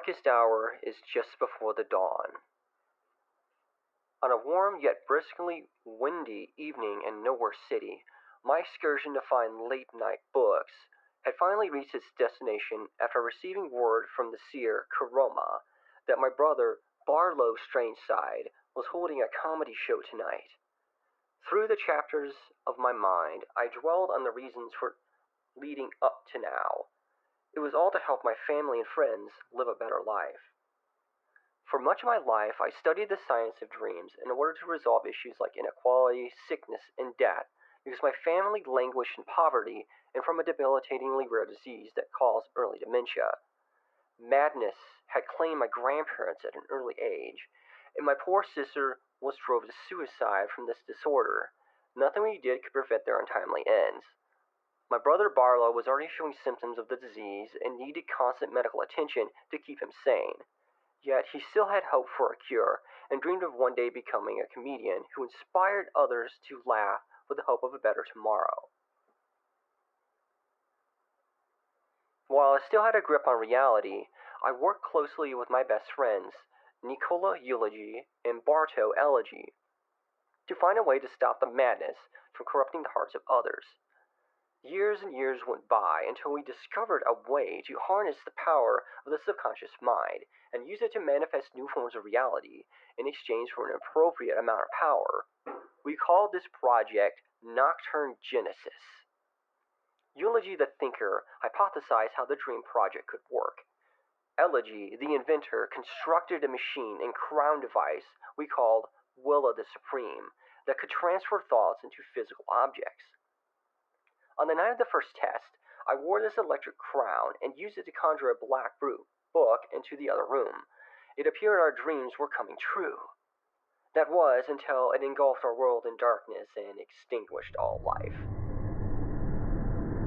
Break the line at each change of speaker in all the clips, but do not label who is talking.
darkest hour is just before the dawn. On a warm yet briskly windy evening in Nowhere City, my excursion to find late-night books had finally reached its destination after receiving word from the seer Kuroma that my brother, Barlow Strangeside, was holding a comedy show tonight. Through the chapters of my mind, I dwelled on the reasons for leading up to now. It was all to help my family and friends live a better life. For much of my life, I studied the science of dreams in order to resolve issues like inequality, sickness, and death, because my family languished in poverty and from a debilitatingly rare disease that caused early dementia. Madness had claimed my grandparents at an early age, and my poor sister was drove to suicide from this disorder. Nothing we did could prevent their untimely ends. My brother Barlow was already showing symptoms of the disease and needed constant medical attention to keep him sane. Yet he still had hope for a cure and dreamed of one day becoming a comedian who inspired others to laugh with the hope of a better tomorrow. While I still had a grip on reality, I worked closely with my best friends, Nicola Eulogy and Bartow Elegy, to find a way to stop the madness from corrupting the hearts of others. Years and years went by until we discovered a way to harness the power of the subconscious mind and use it to manifest new forms of reality in exchange for an appropriate amount of power. We called this project Nocturne Genesis. Eulogy the thinker hypothesized how the dream project could work. Elegy, the inventor, constructed a machine and crown device we called Willa the Supreme that could transfer thoughts into physical objects. On the night of the first test, I wore this electric crown and used it to conjure a black book into the other room. It appeared our dreams were coming true. That was until it engulfed our world in darkness and extinguished all life.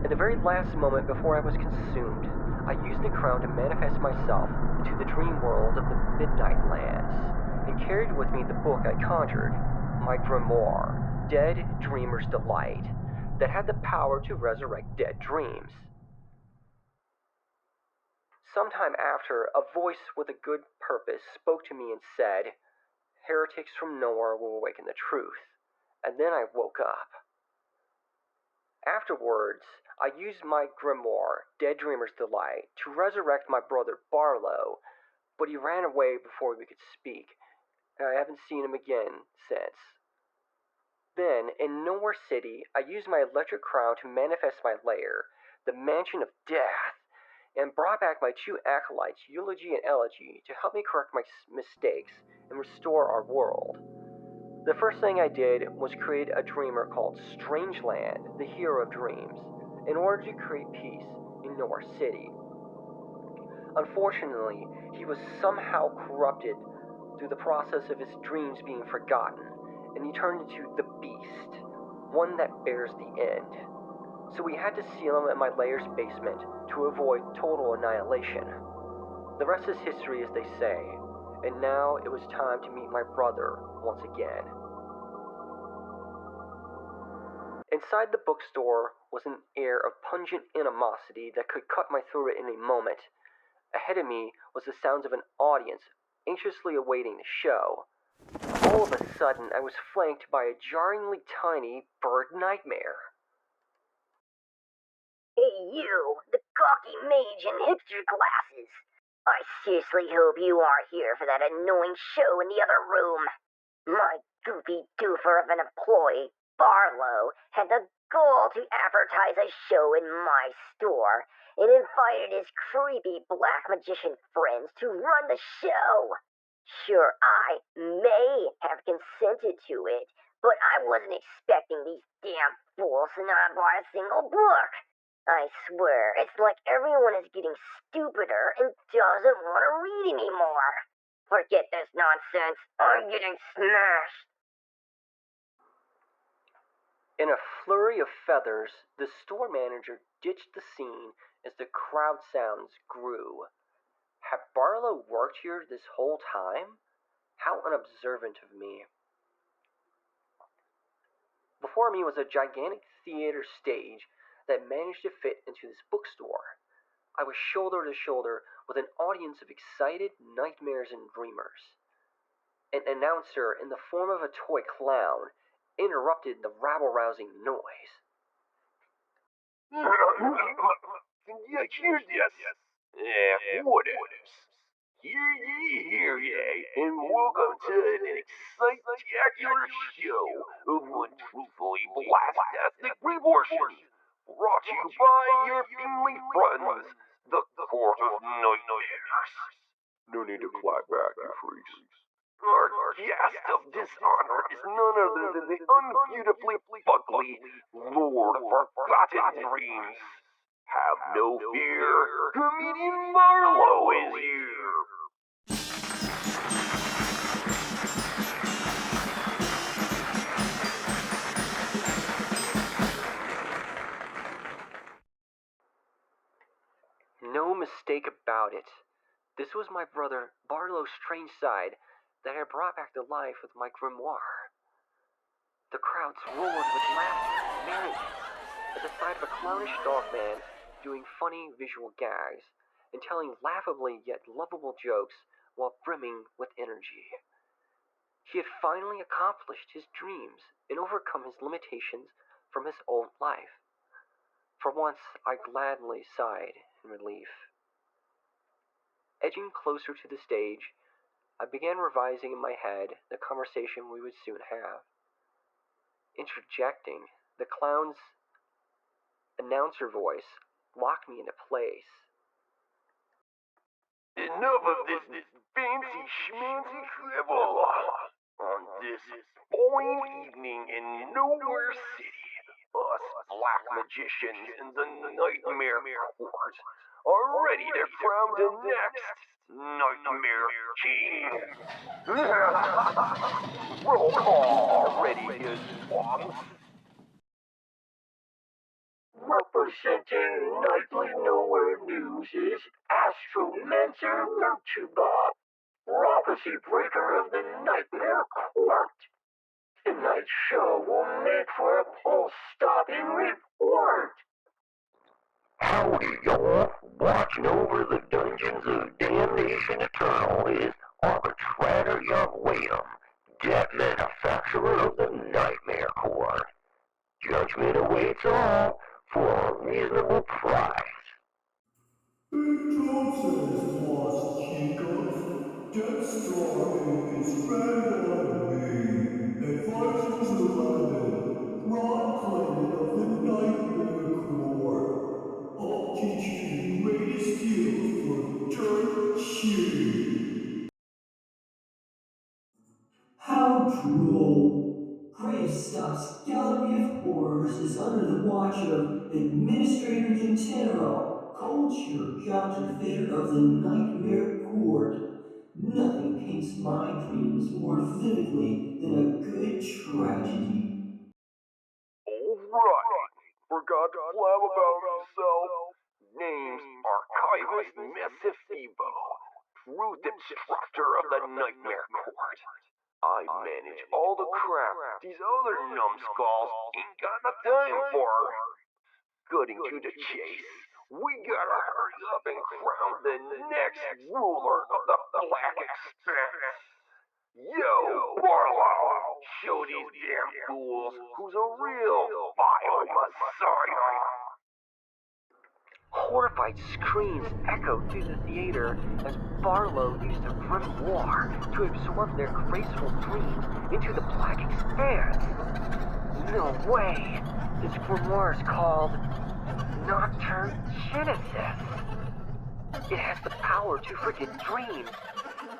At the very last moment before I was consumed, I used the crown to manifest myself into the dream world of the Midnight Lands, and carried with me the book I conjured, my grimoire, Dead Dreamer's Delight, that had the power to resurrect dead dreams. Sometime after, a voice with a good purpose spoke to me and said, "Heretics from nowhere will awaken the truth." And then I woke up. Afterwards, I used my grimoire, Dead Dreamer's Delight, to resurrect my brother Barlow, but he ran away before we could speak, and I haven't seen him again since. Then, in Nowhere City, I used my electric crown to manifest my lair, the Mansion of Death, and brought back my two acolytes, Eulogy and Elegy, to help me correct my mistakes and restore our world. The first thing I did was create a dreamer called Strangeland, the hero of dreams, in order to create peace in Nowhere City. Unfortunately, he was somehow corrupted through the process of his dreams being forgotten, and he turned into the Beast, one that bears the end. So we had to seal him in my lair's basement to avoid total annihilation. The rest is history, as they say, and now it was time to meet my brother once again. Inside the bookstore was an air of pungent animosity that could cut my throat at any moment. Ahead of me was the sounds of an audience anxiously awaiting the show. All of a sudden, I was flanked by a jarringly tiny bird nightmare.
"Hey you, the gawky mage in hipster glasses. I seriously hope you aren't here for that annoying show in the other room. My goofy doofer of an employee, Barlow, had the gall to advertise a show in my store and invited his creepy black magician friends to run the show. Sure, I may have consented to it, but I wasn't expecting these damn fools to not buy a single book. I swear, it's like everyone is getting stupider and doesn't want to read anymore. Forget this nonsense. I'm getting smashed."
In a flurry of feathers, the store manager ditched the scene as the crowd sounds grew. Had Barlow worked here this whole time? How unobservant of me. Before me was a gigantic theater stage that managed to fit into this bookstore. I was shoulder to shoulder with an audience of excited nightmares and dreamers. An announcer in the form of a toy clown interrupted the rabble-rousing noise.
Can you hear this? What else? Hear ye, and welcome to an spectacular show of untruthfully blastastic proportions, brought to you by your family friends, the Court of Nightmares. No need to clap back, you freaks. Our guest of dishonor is none other than the unbeautifully fugly Lord of Forgotten Dreams. Have no fear, Comedian Marlowe is here.
No mistake about it. This was my brother Barlow's strange side that I brought back to life with my grimoire. The crowds roared with laughter and merriment at the sight of a clownish dog man doing funny visual gags and telling laughably yet lovable jokes while brimming with energy. He had finally accomplished his dreams and overcome his limitations from his old life. For once, I gladly sighed in relief. Edging closer to the stage, I began revising in my head the conversation we would soon have. Interjecting, the clown's announcer voice locked me into place.
Enough of this fancy schmancy clever. On this fine evening in Nowhere City, us black magicians in the Nightmare Court are ready to crown the next Nightmare King. Roll call already, you swans.
Representing Nightly Nowhere News is Astromancer Lurchubot, prophecy breaker of the Nightmare Court. Tonight's show will make for a pulse-stopping report. Howdy, y'all. Watching over the dungeons of Damnation Eternal is Arbitrator Yahweh, debt manufacturer of the Nightmare Court. Judgment awaits all for a reasonable price.
Big Job says, Los Chicos, Death Star Inc. is stranded on Maine at 5011, Prime Planet of the Nightmare Court. I'll teach you the greatest skills for dirt cheap.
How droll! Gravestock's Gallery of Horrors is under the watch of Administrator Quintero, culture counterfeiter of the Nightmare Court. Nothing paints my dreams more vividly than a good tragedy.
Alright, forgot to blab about myself. Name's Archivist Mesifibo, truth obstructor of the Nightmare Court. I manage all the crap these other numbskulls ain't got the time for. Cutting to the chase, we gotta hurry up and crown the next ruler of the Black Expanse. Yo, Barlow, show these damn fools who's a real bio-messiah.
Horrified screams echoed through the theater as Barlow used a grimoire to absorb their graceful dreams into the Black Expanse. No way! This grimoire is called Nocturne Genesis. It has the power to forget dreams.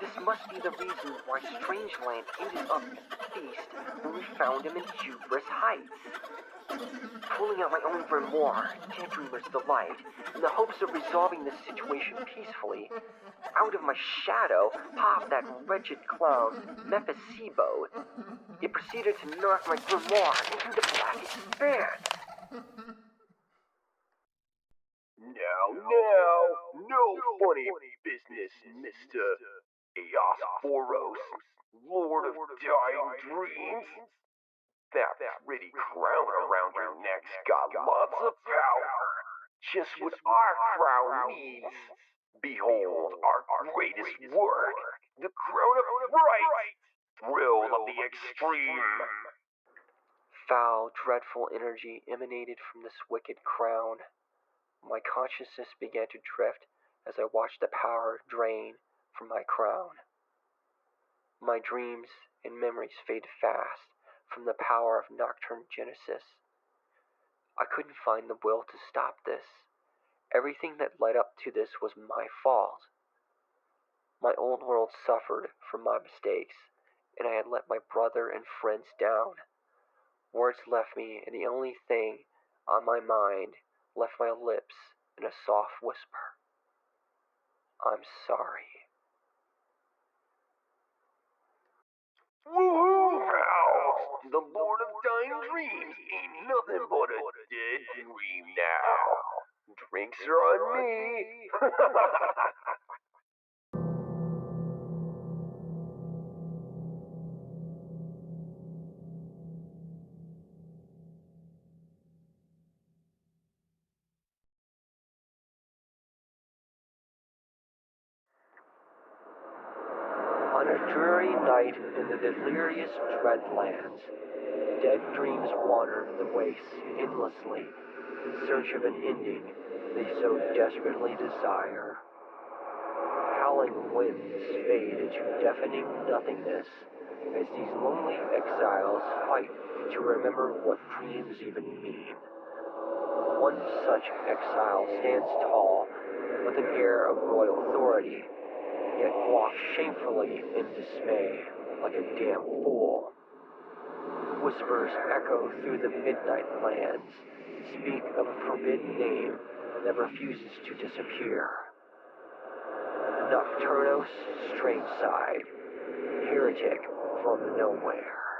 This must be the reason why Strangeland ended up at the feast when we found him in Hubris Heights. Pulling out my own grimoire, Daydreamer's Delight, in the hopes of resolving the situation peacefully, out of my shadow popped that wretched clown, Mephisto. It proceeded to knock my grimoire into the Black Expanse.
Now, no funny business, Mr. Eosporos, Lord of Dying Dreams. That pretty crown around your neck's got lots of power. Just what our crown needs. Behold our greatest work, the crown of right, thrill of the extreme.
Foul, dreadful energy emanated from this wicked crown. My consciousness began to drift as I watched the power drain from my crown. My dreams and memories fade fast from the power of nocturne genesis. I couldn't find the will to stop this. Everything that led up to this was my fault. My old world suffered from my mistakes, and I had let my brother and friends down. Words left me, and the only thing on my mind left my lips in a soft whisper. I'm sorry.
Woohoo, pals! The Lord of Dying Dreams ain't nothing but a dead dream now. Drinks are on me.
On a dreary night in the delirious dreadlands, dead dreams wander the wastes endlessly in search of an ending they so desperately desire. Howling winds fade into deafening nothingness as these lonely exiles fight to remember what dreams even mean. One such exile stands tall with an air of royal authority, yet walks shamefully in dismay like a damn fool. Whispers echo through the midnight lands, speak of a forbidden name that refuses to disappear. Nocturnos, strange side, heretic from nowhere.